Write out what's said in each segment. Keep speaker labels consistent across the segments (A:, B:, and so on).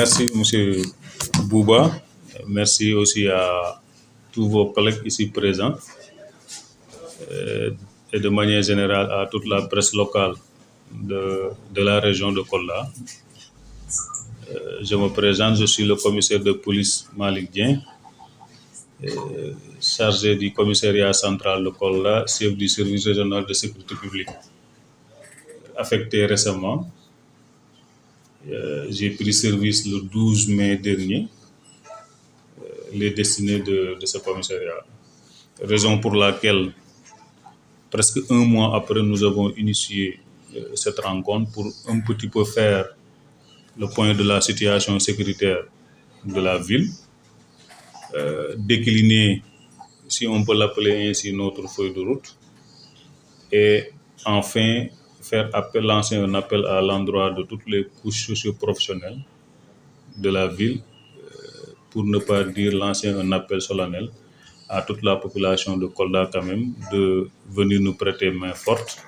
A: Merci, Monsieur Bouba. Merci aussi à tous vos collègues ici présents et de manière générale à toute la presse locale de la région de Kolda. Je me présente, je suis le commissaire de police Malick Dieng, chargé du commissariat central de Kolda, chef du service régional de sécurité publique. Affecté récemment, j'ai pris service le 12 mai dernier, les destinées de ce commissariat. Raison pour laquelle, presque un mois après, nous avons initié cette rencontre pour un petit peu faire le point de la situation sécuritaire de la ville, décliner, si on peut l'appeler ainsi, notre feuille de route, et enfin lancer un appel à l'endroit de toutes les couches socio-professionnelles de la ville, pour ne pas dire lancer un appel solennel à toute la population de Kolda quand même, de venir nous prêter main forte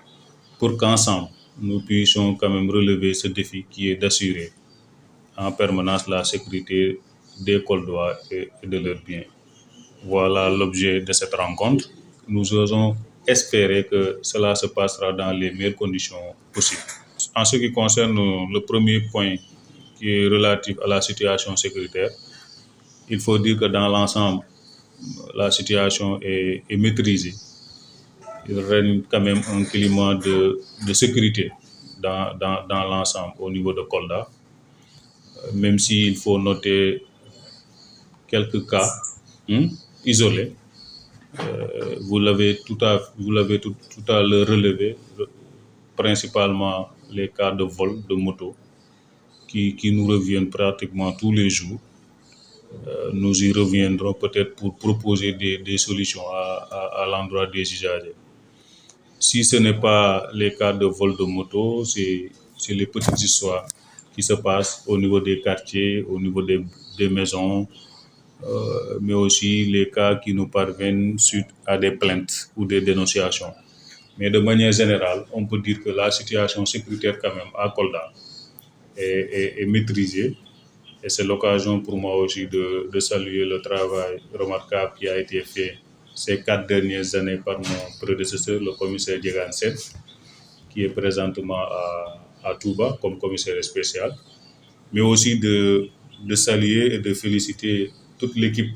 A: pour qu'ensemble, nous puissions quand même relever ce défi qui est d'assurer en permanence la sécurité des Koldois et de leurs biens. Voilà l'objet de cette rencontre. Nous osons espérer que cela se passera dans les meilleures conditions possibles. En ce qui concerne le premier point qui est relatif à la situation sécuritaire, il faut dire que dans l'ensemble, la situation est maîtrisée. Il règne quand même un climat de sécurité dans l'ensemble au niveau de Kolda, même s'il faut noter quelques cas isolés. Vous l'avez tout à l'heure relevé, principalement les cas de vol de moto qui nous reviennent pratiquement tous les jours. Nous y reviendrons peut-être pour proposer des solutions à l'endroit des usagers. Si ce n'est pas les cas de vol de moto, c'est les petites histoires qui se passent au niveau des quartiers, au niveau des maisons, mais aussi les cas qui nous parviennent suite à des plaintes ou des dénonciations. Mais de manière générale, on peut dire que la situation sécuritaire quand même à Kolda est maîtrisée. Et c'est l'occasion pour moi aussi de saluer le travail remarquable qui a été fait ces 4 dernières années par mon prédécesseur, le commissaire Diegan Sen, qui est présentement à Touba comme commissaire spécial, mais aussi de saluer et de féliciter toute l'équipe,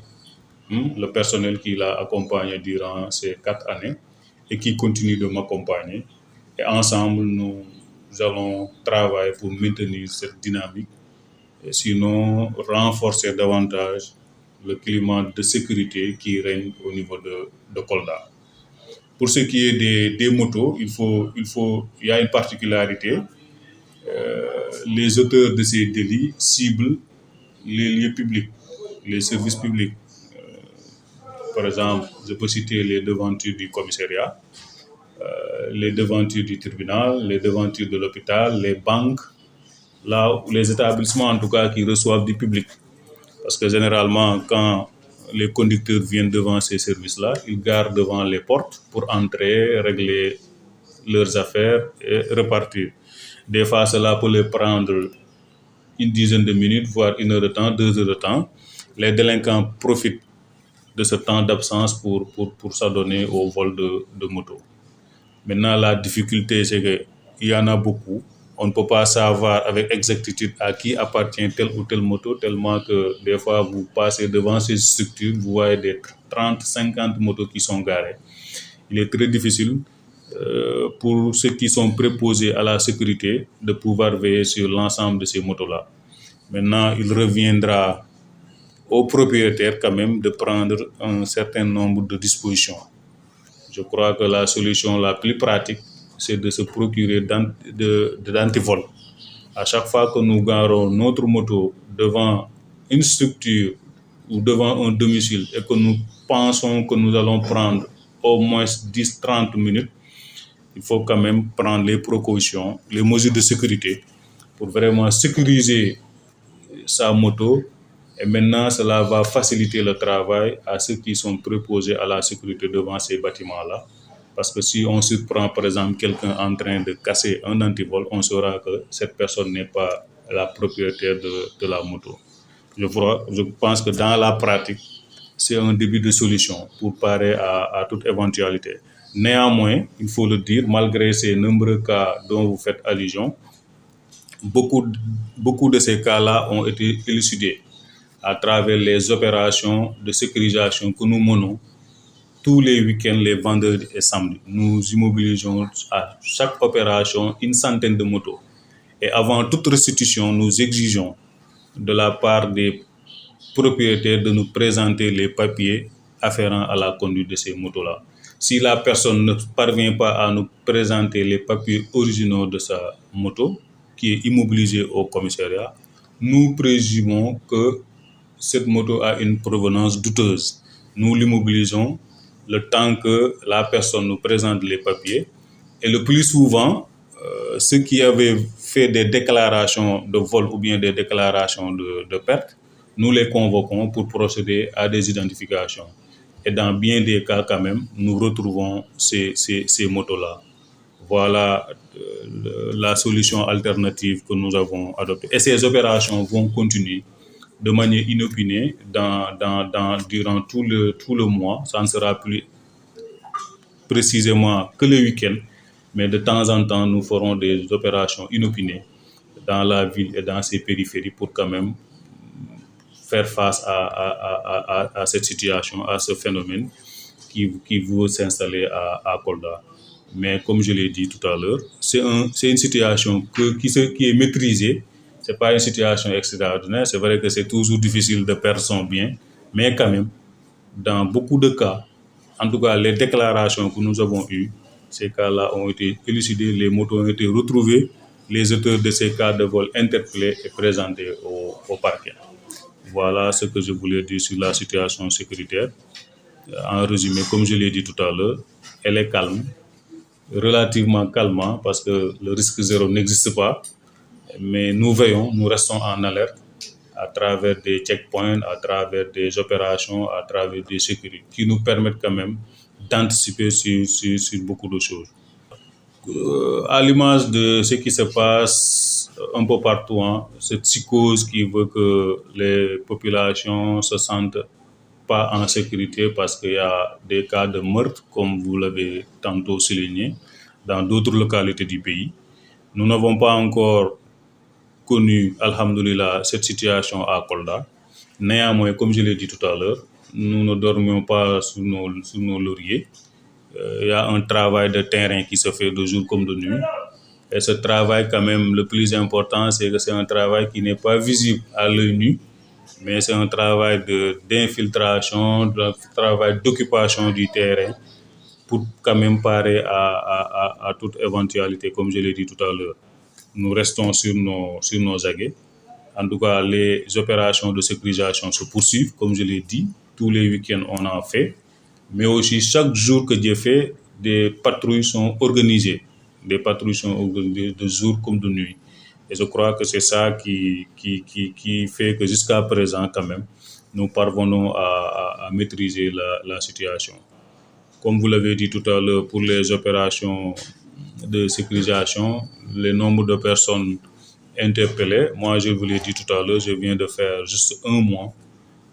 A: le personnel qui l'a accompagné durant ces 4 années et qui continue de m'accompagner. Et ensemble, nous allons travailler pour maintenir cette dynamique et sinon renforcer davantage le climat de sécurité qui règne au niveau de Kolda. Pour ce qui est des motos, il y a une particularité. Les auteurs de ces délits ciblent les lieux publics, les services publics. Par exemple, je peux citer les devantures du commissariat, les devantures du tribunal, les devantures de l'hôpital, les banques, là où les établissements en tout cas qui reçoivent du public. Parce que généralement, quand les conducteurs viennent devant ces services-là, ils garent devant les portes pour entrer, régler leurs affaires et repartir. Des fois, cela peut les prendre une dizaine de minutes, voire 1 heure de temps, 2 heures de temps. Les délinquants profitent de ce temps d'absence pour s'adonner au vol de moto. Maintenant, la difficulté, c'est qu'il y en a beaucoup. On ne peut pas savoir avec exactitude à qui appartient telle ou telle moto, tellement que des fois, vous passez devant ces structures, vous voyez des 30, 50 motos qui sont garées. Il est très difficile pour ceux qui sont préposés à la sécurité de pouvoir veiller sur l'ensemble de ces motos-là. Maintenant, il reviendra aux propriétaires quand même de prendre un certain nombre de dispositions. Je crois que la solution la plus pratique, c'est de se procurer d'antivol. À chaque fois que nous garons notre moto devant une structure ou devant un domicile et que nous pensons que nous allons prendre au moins 10-30 minutes, il faut quand même prendre les précautions, les mesures de sécurité pour vraiment sécuriser sa moto. Et maintenant, cela va faciliter le travail à ceux qui sont préposés à la sécurité devant ces bâtiments-là. Parce que si on surprend, par exemple, quelqu'un en train de casser un antivol, on saura que cette personne n'est pas la propriétaire de la moto. Je pense que dans la pratique, c'est un début de solution pour parer à toute éventualité. Néanmoins, il faut le dire, malgré ces nombreux cas dont vous faites allusion, beaucoup de ces cas-là ont été élucidés à travers les opérations de sécurisation que nous menons tous les week-ends, les vendredis et samedis. Nous immobilisons à chaque opération une centaine de motos. Et avant toute restitution, nous exigeons de la part des propriétaires de nous présenter les papiers afférents à la conduite de ces motos-là. Si la personne ne parvient pas à nous présenter les papiers originaux de sa moto, qui est immobilisée au commissariat, nous présumons que cette moto a une provenance douteuse. Nous l'immobilisons le temps que la personne nous présente les papiers. Et le plus souvent, ceux qui avaient fait des déclarations de vol ou bien des déclarations de perte, nous les convoquons pour procéder à des identifications. Et dans bien des cas quand même, nous retrouvons ces motos-là. Voilà la solution alternative que nous avons adoptée. Et ces opérations vont continuer de manière inopinée durant tout le mois. Ça ne sera plus précisément que le week-end, mais de temps en temps, nous ferons des opérations inopinées dans la ville et dans ses périphéries pour quand même faire face à cette situation, à ce phénomène qui veut s'installer à Kolda. Mais comme je l'ai dit tout à l'heure, c'est une situation qui est maîtrisée. Ce n'est pas une situation extraordinaire. C'est vrai que c'est toujours difficile de perdre son bien, mais quand même, dans beaucoup de cas, en tout cas les déclarations que nous avons eues, ces cas-là ont été élucidés, les motos ont été retrouvées, les auteurs de ces cas de vol interpellés et présentés au parquet. Voilà ce que je voulais dire sur la situation sécuritaire. En résumé, comme je l'ai dit tout à l'heure, elle est calme, relativement calme, parce que le risque zéro n'existe pas. Mais nous veillons, nous restons en alerte à travers des checkpoints, à travers des opérations, à travers des sécurités qui nous permettent quand même d'anticiper sur beaucoup de choses. À l'image de ce qui se passe un peu partout, cette psychose qui veut que les populations se sentent pas en sécurité parce qu'il y a des cas de meurtre, comme vous l'avez tantôt souligné, dans d'autres localités du pays. Nous n'avons pas encore connu, alhamdoulilah, cette situation à Kolda. Néanmoins, comme je l'ai dit tout à l'heure, nous ne dormions pas sous nos lauriers. Il y a un travail de terrain qui se fait de jour comme de nuit. Et ce travail, quand même, le plus important, c'est que c'est un travail qui n'est pas visible à l'œil nu, mais c'est un travail d'infiltration, un travail d'occupation du terrain pour quand même parer à toute éventualité, comme je l'ai dit tout à l'heure. Nous restons sur nos aguets. En tout cas, les opérations de sécurisation se poursuivent, comme je l'ai dit. Tous les week-ends, on en fait. Mais aussi, chaque jour que Dieu fait, des patrouilles sont organisées. Des patrouilles sont organisées de jour comme de nuit. Et je crois que c'est ça qui fait que jusqu'à présent, quand même, nous parvenons à maîtriser la situation. Comme vous l'avez dit tout à l'heure, pour les opérations de sécurisation, le nombre de personnes interpellées, moi je vous l'ai dit tout à l'heure, je viens de faire juste un mois.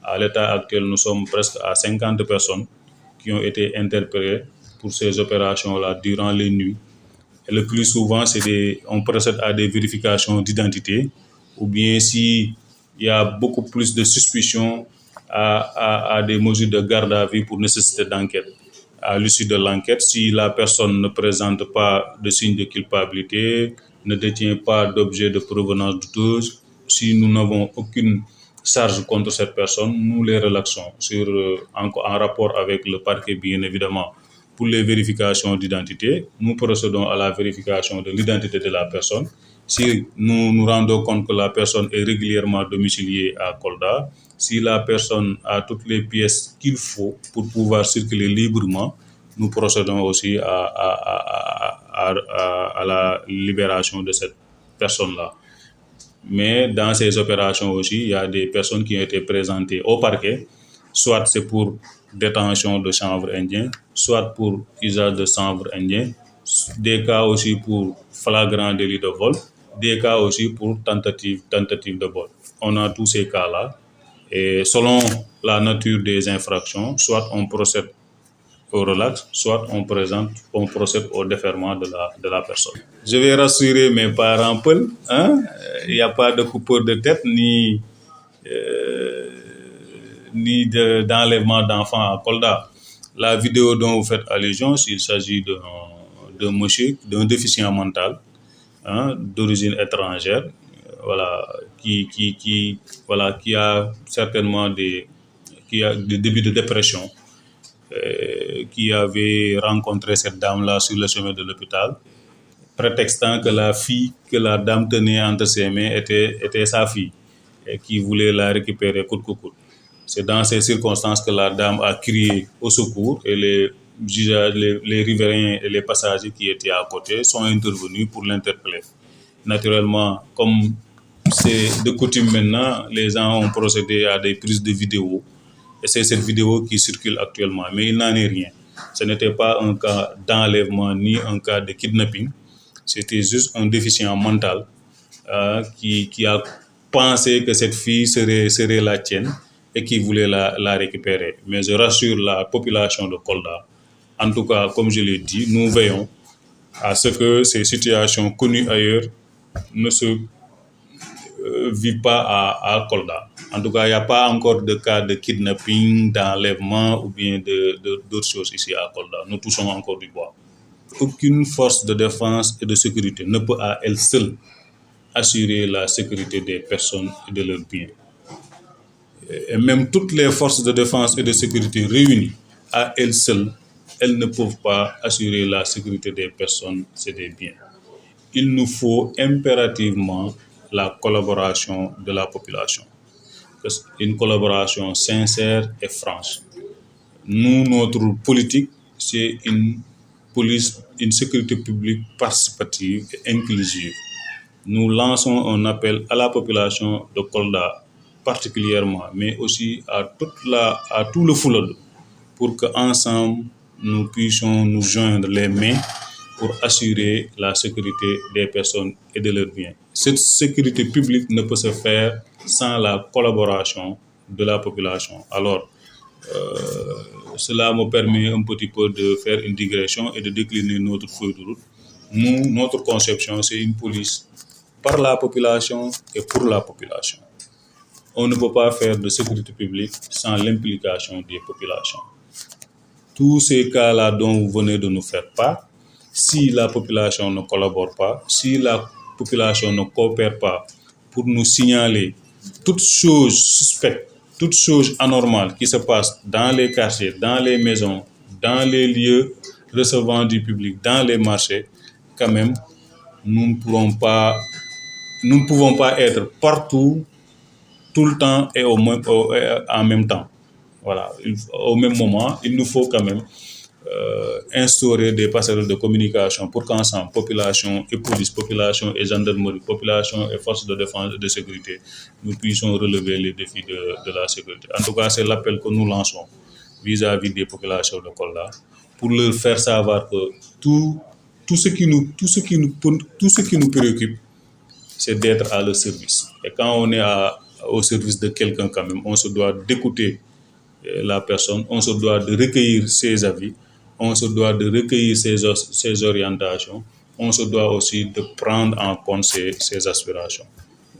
A: À l'état actuel, nous sommes presque à 50 personnes qui ont été interpellées pour ces opérations-là durant les nuits. Et le plus souvent, on procède à des vérifications d'identité, ou bien s'il y a beaucoup plus de suspicions à des mesures de garde à vue pour nécessité d'enquête. À l'issue de l'enquête, si la personne ne présente pas de signe de culpabilité, ne détient pas d'objet de provenance douteuse, si nous n'avons aucune charge contre cette personne, nous les relaxons en rapport avec le parquet, bien évidemment. Pour les vérifications d'identité, nous procédons à la vérification de l'identité de la personne. Si nous nous rendons compte que la personne est régulièrement domiciliée à Kolda, si la personne a toutes les pièces qu'il faut pour pouvoir circuler librement, nous procédons aussi à la libération de cette personne-là. Mais dans ces opérations aussi, il y a des personnes qui ont été présentées au parquet, soit c'est pour détention de chanvre indien, soit pour usage de chanvre indien, des cas aussi pour flagrant délit de vol, des cas aussi pour tentative de vol. On a tous ces cas-là. Et selon la nature des infractions, soit on procède au relax, soit on procède au déferment de la personne. Je vais rassurer mes parents peu, hein? Il n'y a pas de coupeur de tête ni d'enlèvement d'enfants à Kolda. La vidéo dont vous faites allusion, s'il s'agit d'un monsieur, d'un déficient mental, hein, d'origine étrangère, voilà, qui a certainement qui a des débuts de dépression, qui avait rencontré cette dame-là sur le chemin de l'hôpital, prétextant que la fille que la dame tenait entre ses mains était sa fille et qui voulait la récupérer coûte que coûte. C'est dans ces circonstances que la dame a crié au secours et les riverains et les passagers qui étaient à côté sont intervenus pour l'interpeller. Naturellement, comme c'est de coutume maintenant, les gens ont procédé à des prises de vidéos et c'est cette vidéo qui circule actuellement. Mais il n'en est rien. Ce n'était pas un cas d'enlèvement ni un cas de kidnapping. C'était juste un déficient mental qui a pensé que cette fille serait la tienne et qui voulait la récupérer. Mais je rassure la population de Kolda. En tout cas, comme je l'ai dit, nous veillons à ce que ces situations connues ailleurs ne se vivent pas à Kolda. En tout cas, il n'y a pas encore de cas de kidnapping, d'enlèvement ou bien d'autres choses ici à Kolda. Nous touchons encore du bois. Aucune force de défense et de sécurité ne peut à elle seule assurer la sécurité des personnes et de leurs biens. Et même toutes les forces de défense et de sécurité réunies à elles seules, elles ne peuvent pas assurer la sécurité des personnes et des biens. Il nous faut impérativement la collaboration de la population. Une collaboration sincère et franche. Nous, notre politique, c'est une sécurité publique participative et inclusive. Nous lançons un appel à la population de Kolda particulièrement, mais aussi à tout le Fuladu, pour qu'ensemble, nous puissions nous joindre les mains pour assurer la sécurité des personnes et de leurs biens. Cette sécurité publique ne peut se faire sans la collaboration de la population. Alors, cela me permet un petit peu de faire une digression et de décliner notre feuille de route. Nous, notre conception, c'est une police par la population et pour la population. On ne peut pas faire de sécurité publique sans l'implication des populations. Tous ces cas-là dont vous venez de nous faire part, si la population ne collabore pas, si la population ne coopère pas pour nous signaler toutes choses suspectes, toutes choses anormales qui se passent dans les quartiers, dans les maisons, dans les lieux recevant du public, dans les marchés, quand même, nous ne pouvons pas être partout, tout le temps et en même temps. Voilà, au même moment, il nous faut quand même instaurer des passerelles de communication pour qu'ensemble, population et police, population et gendarmerie, population et forces de défense et de sécurité, nous puissions relever les défis de la sécurité. En tout cas, c'est l'appel que nous lançons vis-à-vis des populations de Kolda pour leur faire savoir que tout ce qui nous préoccupe, c'est d'être à leur service. Et quand on est au service de quelqu'un quand même, on se doit d'écouter la personne, on se doit de recueillir ses avis, on se doit de recueillir ses orientations, on se doit aussi de prendre en compte ses aspirations.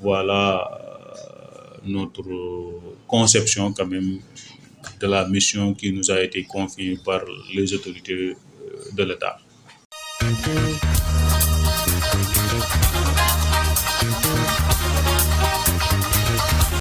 A: Voilà notre conception quand même de la mission qui nous a été confiée par les autorités de l'État.